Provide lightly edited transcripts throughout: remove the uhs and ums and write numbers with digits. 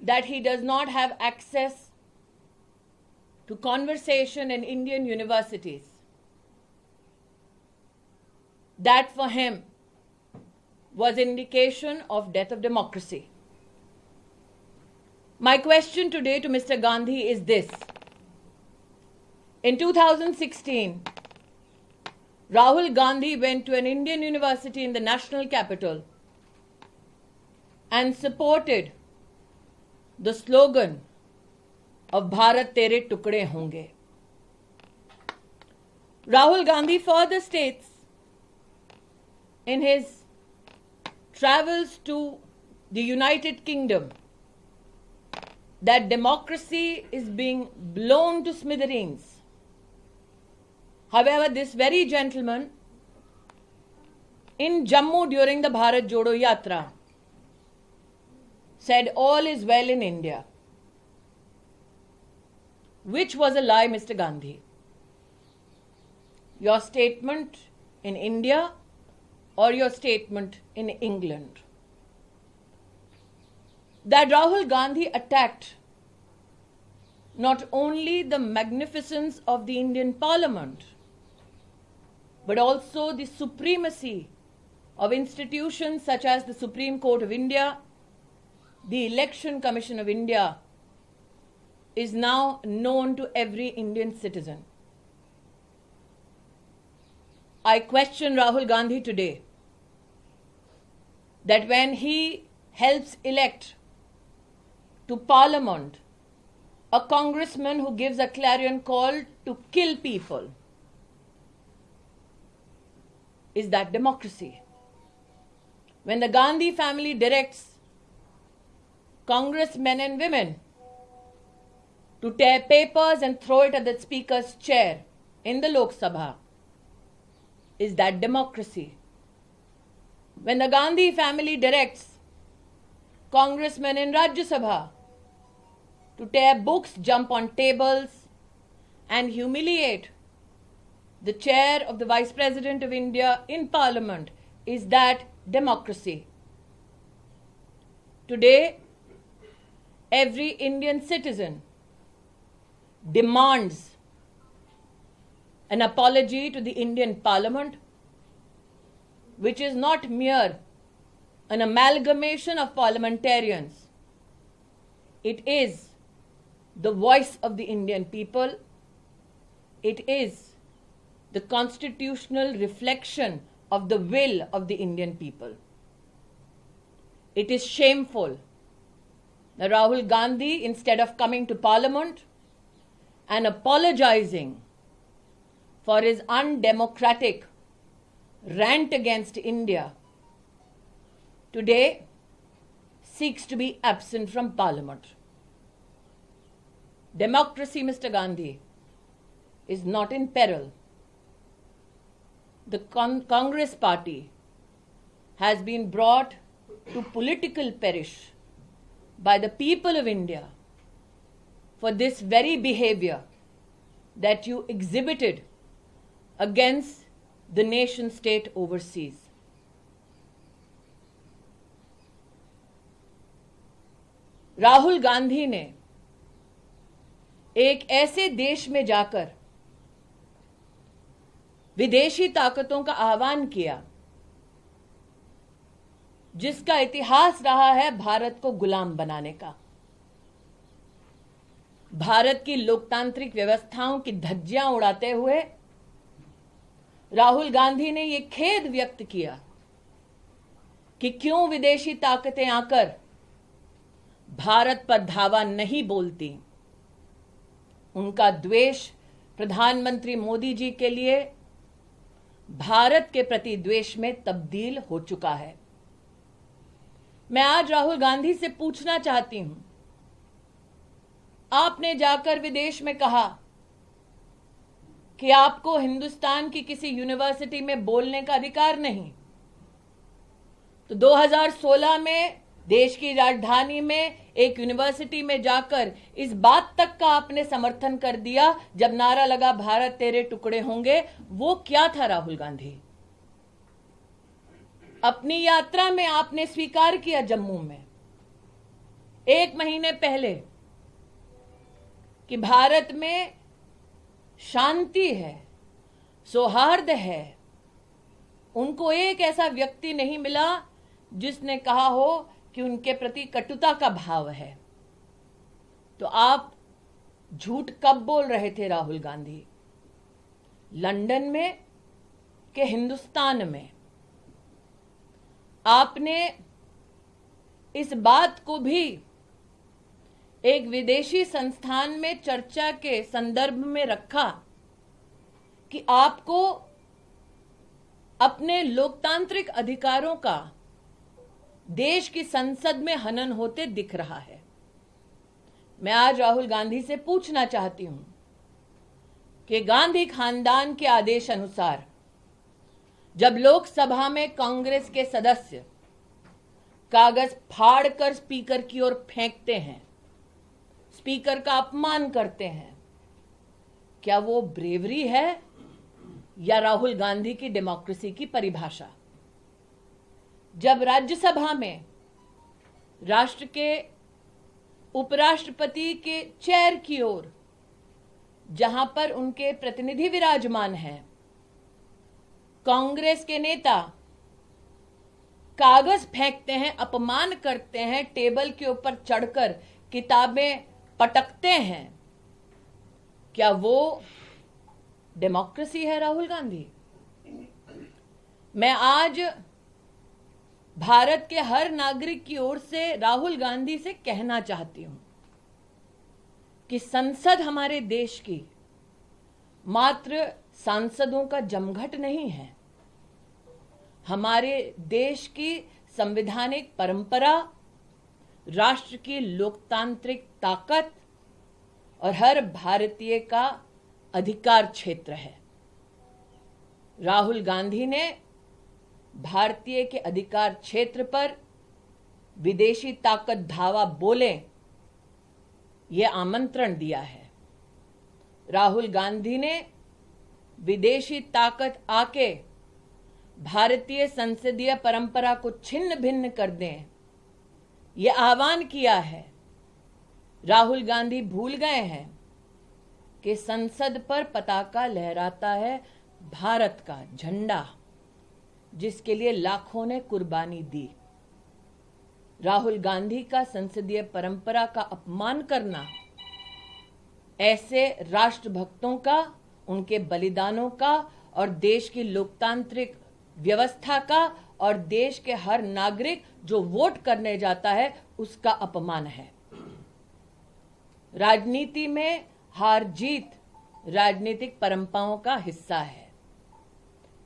that he does not have access to conversation in Indian universities. That for him was indication of death of democracy. My question today to Mr. Gandhi is this. In 2016, Rahul Gandhi went to an Indian university in the national capital and supported the slogan of Bharat Tere Tukde Honge. Rahul Gandhi further states in his travels to the United Kingdom that democracy is being blown to smithereens. However, this very gentleman in Jammu during the Bharat Jodo Yatra said all is well in India, which was a lie, Mr. Gandhi. Your statement in India or your statement in England? That Rahul Gandhi attacked not only the magnificence of the Indian Parliament, but also the supremacy of institutions such as the Supreme Court of India, the Election Commission of India, is now known to every Indian citizen. I question Rahul Gandhi today that when he helps elect to Parliament a congressman who gives a clarion call to kill people, is that democracy? When the Gandhi family directs congressmen and women to tear papers and throw it at the speaker's chair in the Lok Sabha, is that democracy? When the Gandhi family directs congressmen in Rajya Sabha to tear books, jump on tables and humiliate the chair of the Vice President of India in Parliament, is that democracy? Today, every Indian citizen demands an apology to the Indian Parliament, which is not mere an amalgamation of parliamentarians. It is the voice of the Indian people. It is the constitutional reflection of the will of the Indian people. It is shameful that Rahul Gandhi, instead of coming to Parliament and apologizing for his undemocratic rant against India, today seeks to be absent from Parliament. Democracy, Mr. Gandhi, is not in peril. The Congress party has been brought to political perish by the people of India for this very behavior that you exhibited against the nation state overseas. Rahul Gandhi ने एक ऐसे देश में जाकर विदेशी ताकतों का आह्वान किया जिसका इतिहास रहा है भारत को गुलाम बनाने का। भारत की लोकतांत्रिक व्यवस्थाओं की धज्जियां उड़ाते हुए राहुल गांधी ने यह खेद व्यक्त किया कि क्यों विदेशी ताकतें आकर भारत पर धावा नहीं बोलती। उनका द्वेष प्रधानमंत्री मोदी जी के लिए भारत के प्रति द्वेष में तब्दील हो चुका है। मैं आज राहुल गांधी से पूछना चाहती हूं, आपने जाकर विदेश में कहा कि आपको हिंदुस्तान की किसी यूनिवर्सिटी में बोलने का अधिकार नहीं, तो 2016 में देश की राजधानी में एक यूनिवर्सिटी में जाकर इस बात तक का आपने समर्थन कर दिया जब नारा लगा भारत तेरे टुकड़े होंगे। वो क्या था राहुल गांधी? अपनी यात्रा में आपने स्वीकार किया जम्मू में 1 महीने पहले कि भारत में शांति है, सौहार्द है, उनको एक ऐसा व्यक्ति नहीं मिला जिसने कहा हो कि उनके प्रति कटुता का भाव है। तो आप झूठ कब बोल रहे थे राहुल गांधी? लंदन में कि हिंदुस्तान में? आपने इस बात को भी एक विदेशी संस्थान में चर्चा के संदर्भ में रखा कि आपको अपने लोकतांत्रिक अधिकारों का देश की संसद में हनन होते दिख रहा है। मैं आज राहुल गांधी से पूछना चाहती हूं कि गांधी खानदान के आदेश अनुसार जब लोकसभा में कांग्रेस के सदस्य कागज फाड़कर स्पीकर की ओर फेंकते हैं, स्पीकर का अपमान करते हैं, क्या वो ब्रेवरी है या राहुल गांधी की डेमोक्रेसी की परिभाषा? जब राज्यसभा में राष्ट्र के उपराष्ट्रपति के चेयर की ओर, जहां पर उनके प्रतिनिधि विराजमान हैं, कांग्रेस के नेता कागज फेंकते हैं, अपमान करते हैं, टेबल के ऊपर चढ़कर किताबें पटकते हैं, क्या वो डेमोक्रेसी है राहुल गांधी? मैं आज भारत के हर नागरिक की ओर से राहुल गांधी से कहना चाहती हूं कि संसद हमारे देश की मात्र सांसदों का जमघट नहीं है। हमारे देश की संवैधानिक परंपरा, राष्ट्र की लोकतांत्रिक ताकत और हर भारतीय का अधिकार क्षेत्र है। राहुल गांधी ने भारतीय के अधिकार क्षेत्र पर विदेशी ताकत धावा बोले, यह आमंत्रण दिया है। राहुल गांधी ने विदेशी ताकत आके भारतीय संसदीय परंपरा को छिन्न भिन्न कर दें, यह आह्वान किया है। राहुल गांधी भूल गए हैं कि संसद पर पताका लहराता है भारत का झंडा, जिसके लिए लाखों ने कुर्बानी दी। राहुल गांधी का संसदीय परंपरा का अपमान करना ऐसे राष्ट्रभक्तों का, उनके बलिदानों का और देश की लोकतांत्रिक व्यवस्था का और देश के हर नागरिक जो वोट करने जाता है उसका अपमान है। राजनीति में हार जीत राजनीतिक परंपराओं का हिस्सा है,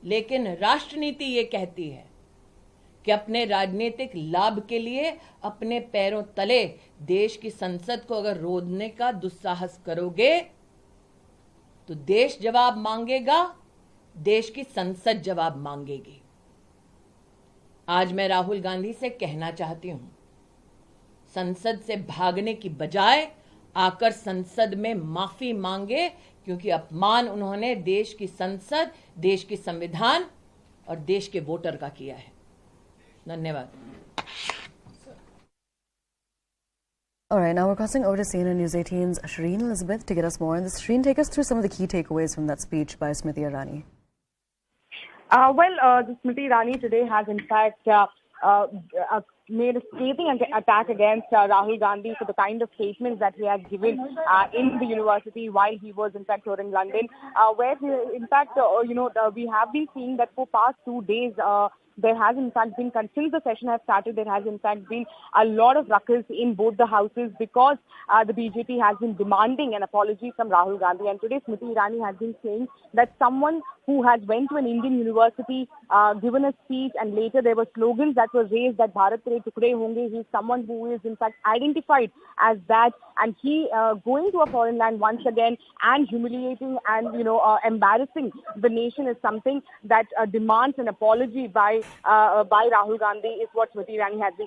लेकिन राष्ट्रनीति ये कहती है कि अपने राजनीतिक लाभ के लिए अपने पैरों तले देश की संसद को अगर रोधने का दुस्साहस करोगे तो देश जवाब मांगेगा, देश की संसद जवाब मांगेगी। आज मैं राहुल गांधी से कहना चाहती हूं, संसद से भागने की बजाय आकर संसद में माफी मांगे, क्योंकि अपमान उन्होंने देश की संसद, देश की संविधान और देश के वोटर का किया है। धन्यवाद। All right, now we're crossing over to CNN News 18's Shireen Elizabeth to get us more on this. Shireen, take us through some of the key takeaways from that speech by Smriti Irani. Smriti Irani today has in fact made a scathing attack against Rahul Gandhi for the kind of statements that he had given in the university while he was in fact touring London, where in fact we have been seeing that for past 2 days there has in fact been, since the session has started, there has in fact been a lot of ruckus in both the houses because the BJP has been demanding an apology from Rahul Gandhi. And today Smriti Irani has been saying that someone who has went to an Indian university, given a speech, and later there were slogans that were raised that Bharat Ke Tukde Honge, he is someone who is in fact identified as that, and he going to a foreign land once again and humiliating and embarrassing the nation is something that demands an apology by Rahul Gandhi, is what Smriti Irani has been